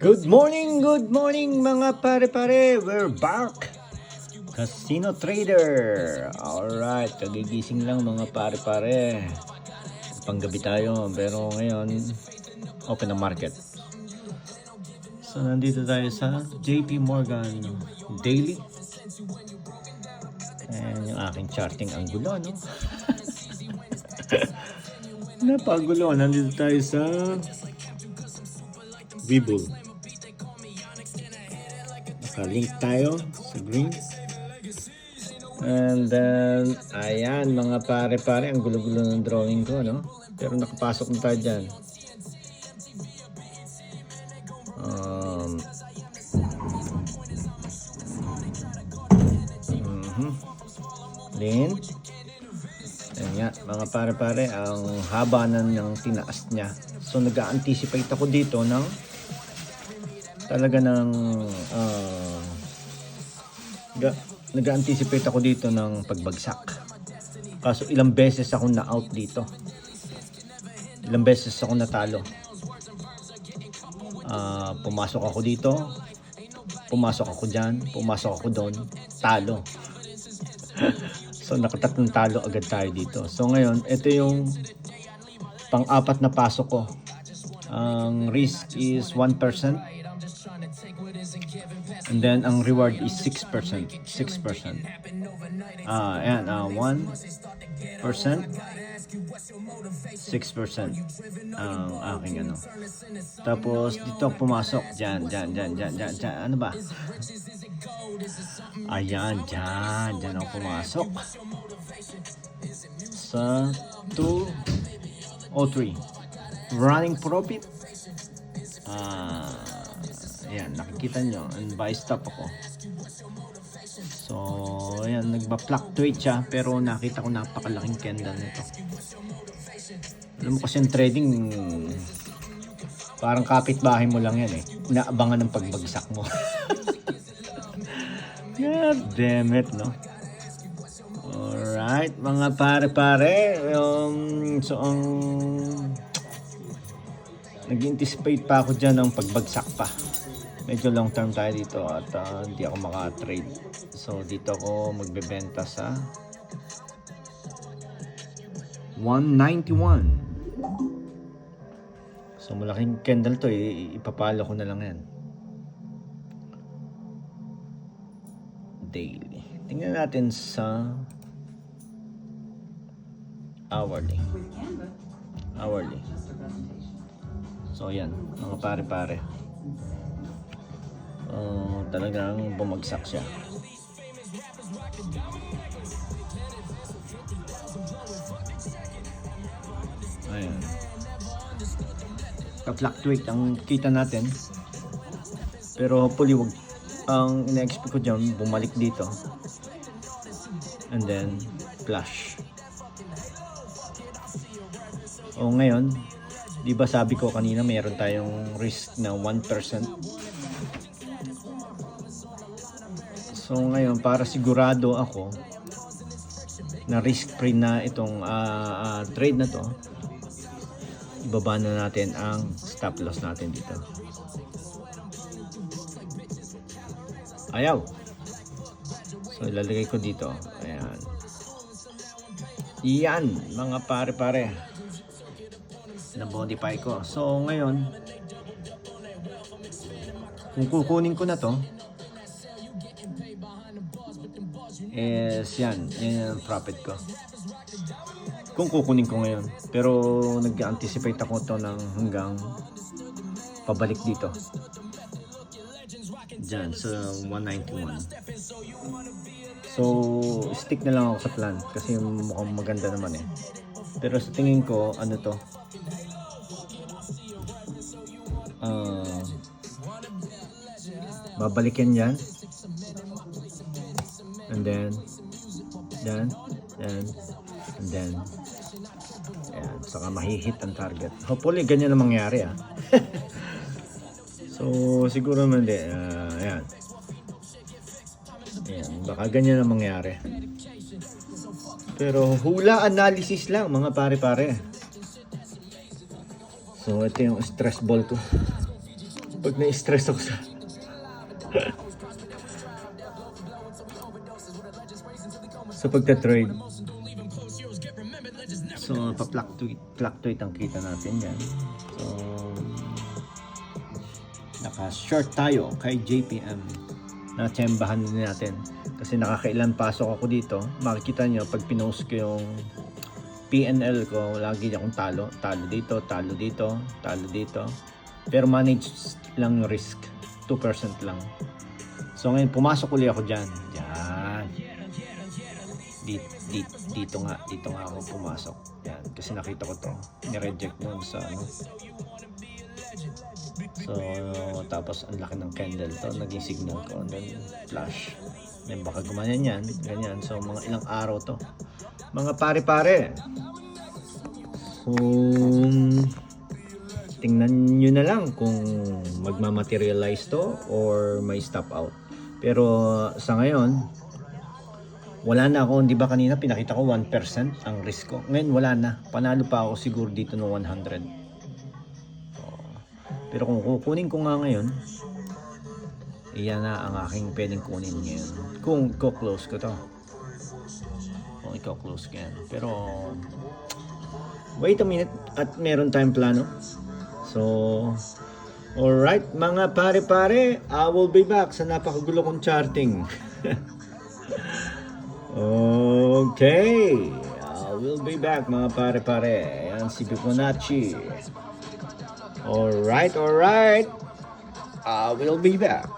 good morning mga pare-pare. We're back. Casino Trader. Alright, kagigising lang mga pare-pare. Panggabi tayo, pero ngayon open ang market. So nandito tayo sa JP Morgan Daily. And yung aking charting ang gulo, no? Napagulo. Nandito tayo sa Webull. Naka-link tayo sa green. And then, ayan mga pare-pare, ang gulo-gulo ng drawing ko, no? Pero nakapasok na tayo dyan. Then, ayan nga, mga pare-pare, ang haba ng tinaas niya. So, nag-a-anticipate ako dito ng talaga ng nag-anticipate ako dito ng pagbagsak. Kaso ilang beses ako na-out dito. Ilang beses ako natalo. Pumasok ako dito, pumasok ako dyan, pumasok ako doon, talo. So nakatatlong talo agad tayo dito. So ngayon, ito yung pang-apat na pasok ko. Ang risk is 1%. And then ang reward is 6%. 6%. Ayan, 1%. 6% ang aking ano. Tapos dito pumasok. Diyan. Ano ba? Ayan, diyan ako pumasok. Sa 203. Running profit. Ayan, nakikita nyo. And buy stop ako. So, ayan, nagba-fluctuate siya. Pero nakita ko napakalaking candle nito. Alam mo kasi yung trading, parang kapitbahay mo lang yan eh. Inaabangan ng pagbagsak mo. God damn it, no? Alright, mga pare-pare. So, nag-anticipate pa ako dyan ng pagbagsak pa. Medyo long term tayo dito at hindi ako maka-trade. So, dito ako magbebenta sa 191. So, malaking candle to. Ipapalo ko na lang yan. Daily. Tingnan natin sa hourly. So, yan. Mga pare-pare. Talagang bumagsak siya. Ayan. Ka-fluctuate ang kita natin. Pero hopefully wag ang ina-expect ko dyan bumalik dito. And then flash. O ngayon, di ba sabi ko kanina mayroon tayong risk na 1%. So ngayon, para sigurado ako na risk-free na itong trade na to, ibaba na natin ang stop loss natin dito. Ayaw. So ilalagay ko dito. Ayan. Yan, mga pare-pare. Na-modify ko. So ngayon, kung kukunin ko na to, yan ang profit ko kung kukunin ko ngayon. Pero nag-anticipate ako to ng hanggang pabalik dito dyan sa 191. So stick na lang ako sa plan kasi mukhang maganda naman eh. Pero sa tingin ko ano to, babalikan yan. And then and then ayan, saka mahihit ang target. Hopefully ganyan ang mangyari So siguro naman ayan, baka ganyan ang mangyari. Pero hula analysis lang mga pare-pare. So ito yung stress ball ko. Pag na-stress ako sa pagta-trade. So, fluctuate ang kita natin yan. So, naka-short tayo kay JPM. Na-tsembahan din natin. Kasi nakakailan pasok ako dito. Makikita nyo, pag pinost ko yung PNL ko, lagi akong talo. Talo dito, talo dito, talo dito. Pero manage lang yung risk. 2% lang. So, ngayon, pumasok ulit ako dyan. Yan. Dito nga ako pumasok. Yan, kasi nakita ko to. Ni-reject nun sa ano. So, tapos ang laki ng candle to, naging signal ko, and then flash. Then baka gumanyan yan, ganyan. So, mga ilang araw to. Mga pare-pare. So, tingnan nyo na lang kung magmamaterialize to or may stop out. Pero sa ngayon, wala na ako, di ba kanina pinakita ko 1% ang risk ko. Ngayon wala na, panalo pa ako siguro dito ng 100. Pero kung kukunin ko nga ngayon, iyan na ang aking pwedeng kunin ngayon. Kung i-close ko to. Kung i-close ko yan. Pero, wait a minute, at meron tayong plano. So, alright mga pare-pare, I will be back sa napakagulo kong charting. Okay, I will be back mga pare-pare. Ayan si Fibonacci. Alright, I will be back.